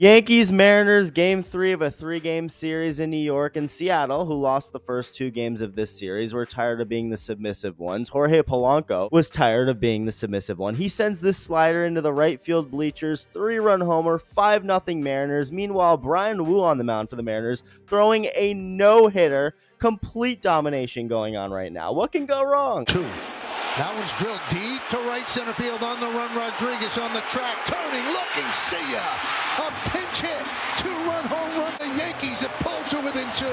Yankees Mariners game 3 of a 3-game series in New York, and Seattle, who lost the first 2 games of this series, were tired of being the submissive ones. Jorge Polanco was tired of being the submissive one. He sends this slider into the right field bleachers, 3-run homer, 5-0 Mariners. Meanwhile, Brian Wu on the mound for the Mariners, throwing a no-hitter. Complete domination going on right now. What can go wrong? 2. That one's drilled deep to right center field. On the run, Rodriguez on the track, turning, looking, see ya! A pinch hit, 2-run home run. The Yankees have pulled to within 2.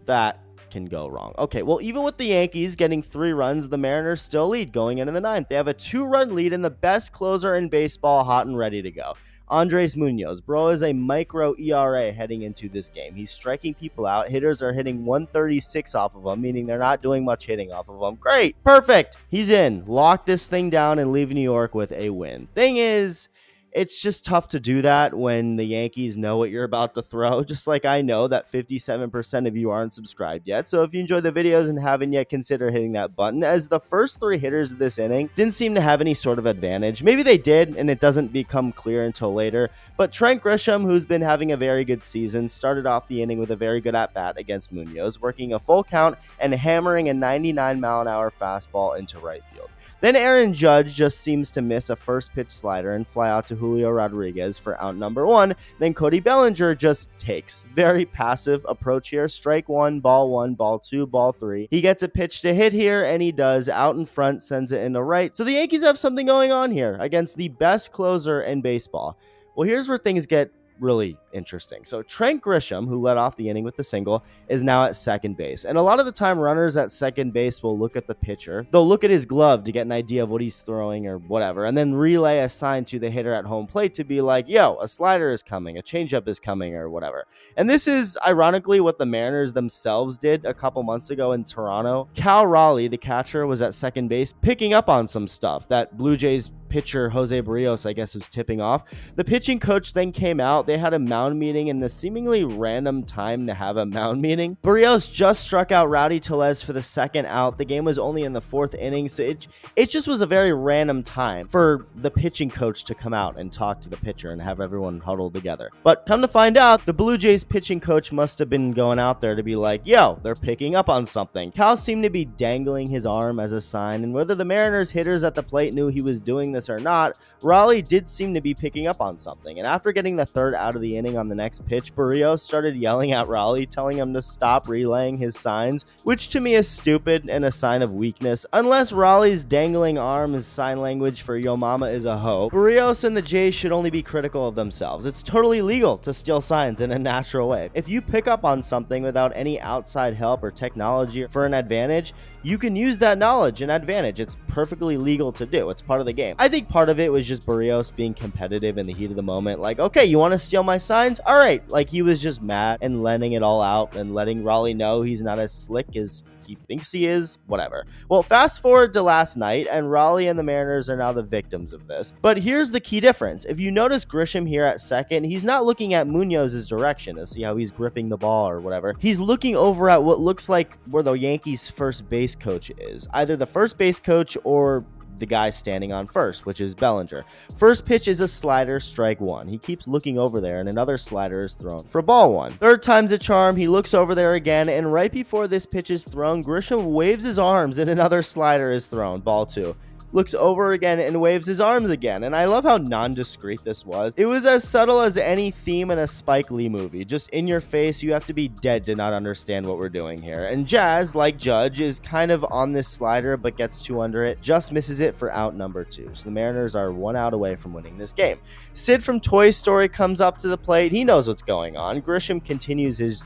That can go wrong. Okay, well, even with the Yankees getting 3 runs, the Mariners still lead going into the 9th. They have a 2-run lead and the best closer in baseball hot and ready to go. Andres Munoz. Bro is a micro ERA heading into this game. He's striking people out. Hitters are hitting 136 off of him, meaning they're not doing much hitting off of him. Great. Perfect. He's in. Lock this thing down and leave New York with a win. Thing is, it's just tough to do that when the Yankees know what you're about to throw, just like I know that 57% of you aren't subscribed yet. So if you enjoy the videos and haven't yet, consider hitting that button, as the first 3 hitters of this inning didn't seem to have any sort of advantage. Maybe they did, and it doesn't become clear until later. But Trent Grisham, who's been having a very good season, started off the inning with a very good at-bat against Munoz, working a full count and hammering a 99-mile-an-hour fastball into right field. Then Aaron Judge just seems to miss a first pitch slider and fly out to Julio Rodriguez for out number 1. Then Cody Bellinger just takes. Very passive approach here. Strike 1, ball 2, ball 3. He gets a pitch to hit here, and he does. Out in front, sends it into right. So the Yankees have something going on here against the best closer in baseball. Well, here's where things get really interesting. So Trent Grisham, who led off the inning with the single, is now at second base. And a lot of the time, runners at second base will look at the pitcher. They'll look at his glove to get an idea of what he's throwing or whatever, and then relay a sign to the hitter at home plate to be like, yo, a slider is coming, a changeup is coming, or whatever. And this is ironically what the Mariners themselves did a couple months ago in Toronto. Cal Raleigh, the catcher, was at second base picking up on some stuff that Blue Jays pitcher Jose Barrios, I guess, was tipping off. The pitching coach then came out. They had a mound meeting in the seemingly random time to have a mound meeting. Barrios just struck out Rowdy Tellez for the second out. The game was only in the 4th inning, so it just was a very random time for the pitching coach to come out and talk to the pitcher and have everyone huddled together. But come to find out, the Blue Jays pitching coach must have been going out there to be like, yo, they're picking up on something. Cal seemed to be dangling his arm as a sign, and whether the Mariners hitters at the plate knew he was doing this or not, Raleigh did seem to be picking up on something. And after getting the 3rd out of the inning on the next pitch, Barrios started yelling at Raleigh, telling him to stop relaying his signs, which to me is stupid and a sign of weakness. Unless Raleigh's dangling arm is sign language for yo mama is a hoe, Barrios and the Jays should only be critical of themselves. It's totally legal to steal signs in a natural way. If you pick up on something without any outside help or technology for an advantage, you can use that knowledge and advantage. It's perfectly legal to do. It's part of the game. I think part of it was just Barrios being competitive in the heat of the moment. Like, okay, you want to steal my signs? All right. Like, he was just mad and letting it all out and letting Raleigh know he's not as slick as he thinks he is. Whatever. Well, fast forward to last night, and Raleigh and the Mariners are now the victims of this. But here's the key difference. If you notice Grisham here at second, he's not looking at Munoz's direction to see how he's gripping the ball or whatever. He's looking over at what looks like where the Yankees first base coach is. Either the first base coach or the guy standing on first, which is Bellinger. First pitch is a slider, strike 1. He keeps looking over there, and another slider is thrown for ball 1. Third time's a charm. He looks over there again, and right before this pitch is thrown, Grisham waves his arms, and another slider is thrown, ball 2. Looks over again and waves his arms again. And I love how nondescript this was. It was as subtle as any theme in a Spike Lee movie. Just in your face, you have to be dead to not understand what we're doing here. And Jazz, like Judge, is kind of on this slider but gets 2 under it. Just misses it for out number 2. So the Mariners are 1 out away from winning this game. Sid from Toy Story comes up to the plate. He knows what's going on. Grisham continues his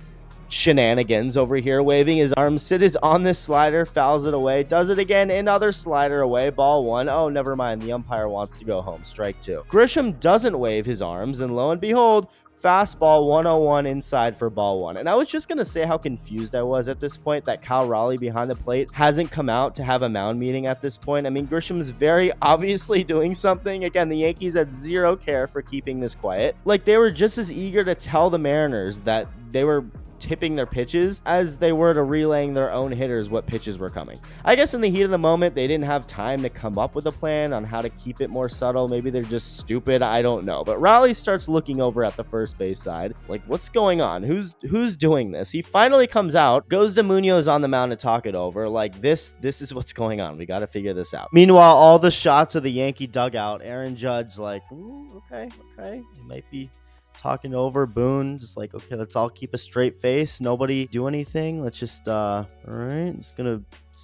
shenanigans over here, waving his arms. Sid is on this slider, fouls it away, does it again, another slider away, ball 1. Oh, never mind, the umpire wants to go home, strike 2. Grisham doesn't wave his arms, and lo and behold, fastball 101 inside for ball 1. And I was just going to say how confused I was at this point that Cal Raleigh behind the plate hasn't come out to have a mound meeting at this point. I mean, Grisham's very obviously doing something. Again, the Yankees had zero care for keeping this quiet. Like, they were just as eager to tell the Mariners that they were tipping their pitches as they were to relaying their own hitters what pitches were coming. I guess in the heat of the moment, they didn't have time to come up with a plan on how to keep it more subtle. Maybe they're just stupid. I don't know. But Raleigh starts looking over at the first base side. Like, what's going on? Who's doing this? He finally comes out, goes to Munoz on the mound to talk it over. Like, this is what's going on. We got to figure this out. Meanwhile, all the shots of the Yankee dugout, Aaron Judge like, okay. He might be talking over Boone, just like, okay, let's all keep a straight face, nobody do anything, let's just all right, just gonna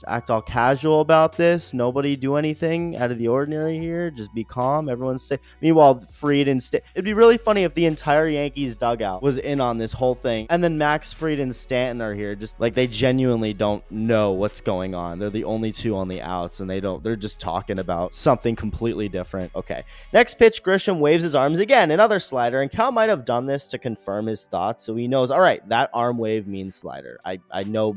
act all casual about this, nobody do anything out of the ordinary here, just be calm, everyone stay. Meanwhile, Fried and it'd be really funny if the entire Yankees dugout was in on this whole thing, and then Max Fried and Stanton are here, just like they genuinely don't know what's going on. They're the only two on the outs, and they're just talking about something completely different. Okay, next pitch, Grisham waves his arms again, another slider, and Cal might have done this to confirm his thoughts, so he knows, all right, that arm wave means slider. I know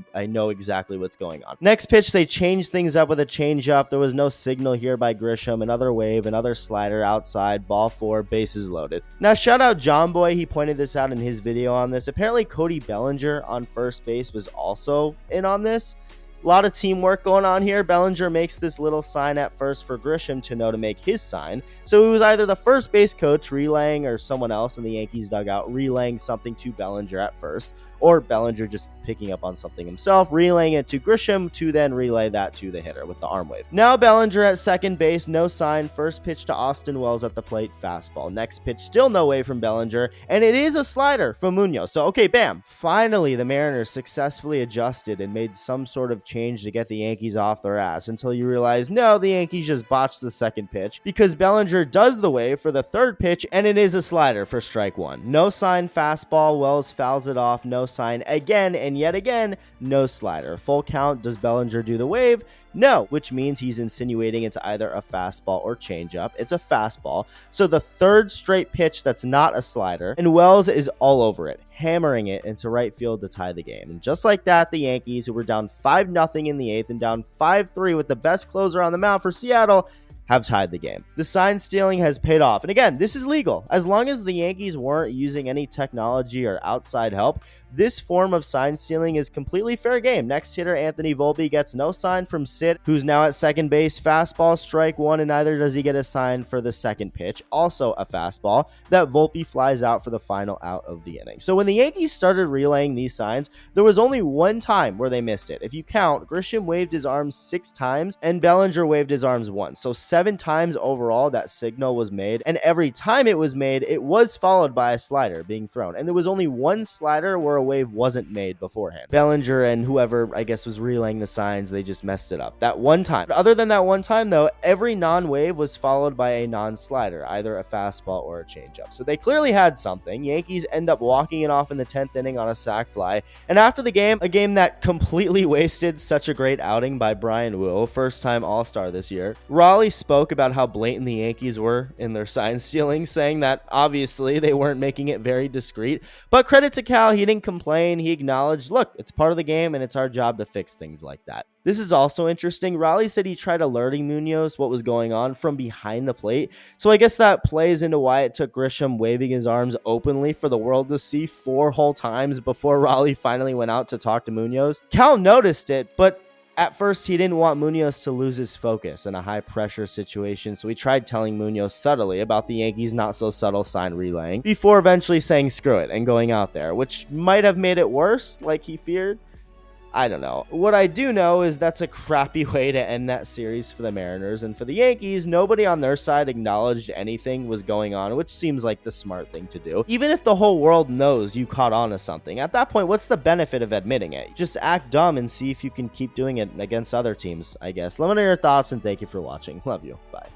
exactly what's going on. Next pitch, they changed things up with a changeup. There was no signal here by Grisham. Another wave, another slider outside, ball four, bases loaded. Now, shout out John Boy. He pointed this out in his video on this. Apparently, Cody Bellinger on first base was also in on this. A lot of teamwork going on here. Bellinger makes this little sign at first for Grisham to know to make his sign. So it was either the first base coach relaying or someone else in the Yankees dugout relaying something to Bellinger at first, or Bellinger just picking up on something himself, relaying it to Grisham to then relay that to the hitter with the arm wave. Now Bellinger at second base, no sign. First pitch to Austin Wells at the plate, fastball. Next pitch, still no wave from Bellinger, and it is a slider from Munoz. So, okay, bam. Finally, the Mariners successfully adjusted and made some sort of change to get the Yankees off their ass until you realize, no, the Yankees just botched the second pitch because Bellinger does the wave for the third pitch, and it is a slider for strike one. No sign, fastball. Wells fouls it off, no sign again, and yet again, no slider. Full count. Does Bellinger do the wave? No, which means he's insinuating it's either a fastball or changeup. It's a fastball. So the third straight pitch that's not a slider, and Wells is all over it, hammering it into right field to tie the game. And just like that, the Yankees, who were down 5-0 in the eighth and down 5-3 with the best closer on the mound for Seattle, have tied the game. The sign stealing has paid off. And again, this is legal. As long as the Yankees weren't using any technology or outside help, this form of sign stealing is completely fair game. Next hitter, Anthony Volpe, gets no sign from Sid, who's now at second base. Fastball, strike one, and neither does he get a sign for the second pitch, also a fastball, that Volpe flies out for the final out of the inning. So when the Yankees started relaying these signs, there was only one time where they missed it. If you count, Grisham waved his arms 6 times, and Bellinger waved his arms once. So 7 times overall that signal was made, and every time it was made, it was followed by a slider being thrown. And there was only one slider where a wave wasn't made beforehand. Bellinger and whoever, I guess, was relaying the signs, they just messed it up that one time. But other than that one time, though, every non-wave was followed by a non-slider, either a fastball or a changeup. So they clearly had something. Yankees end up walking it off in the 10th inning on a sac fly. And after the game, a game that completely wasted such a great outing by Brian Wu, first-time All-Star this year, Raleigh spoke about how blatant the Yankees were in their sign stealing, saying that obviously they weren't making it very discreet. But credit to Cal, he didn't complain. He acknowledged, look, it's part of the game and it's our job to fix things like that. This is also interesting. Raleigh said he tried alerting Munoz what was going on from behind the plate. So I guess that plays into why it took Grisham waving his arms openly for the world to see 4 whole times before Raleigh finally went out to talk to Munoz. Cal noticed it, but at first, he didn't want Munoz to lose his focus in a high-pressure situation, so he tried telling Munoz subtly about the Yankees' not-so-subtle sign relaying, before eventually saying screw it and going out there, which might have made it worse, like he feared. I don't know. What I do know is that's a crappy way to end that series for the Mariners, and for the Yankees, nobody on their side acknowledged anything was going on, which seems like the smart thing to do. Even if the whole world knows you caught on to something, at that point, what's the benefit of admitting it? Just act dumb and see if you can keep doing it against other teams, I guess. Let me know your thoughts, and thank you for watching. Love you. Bye.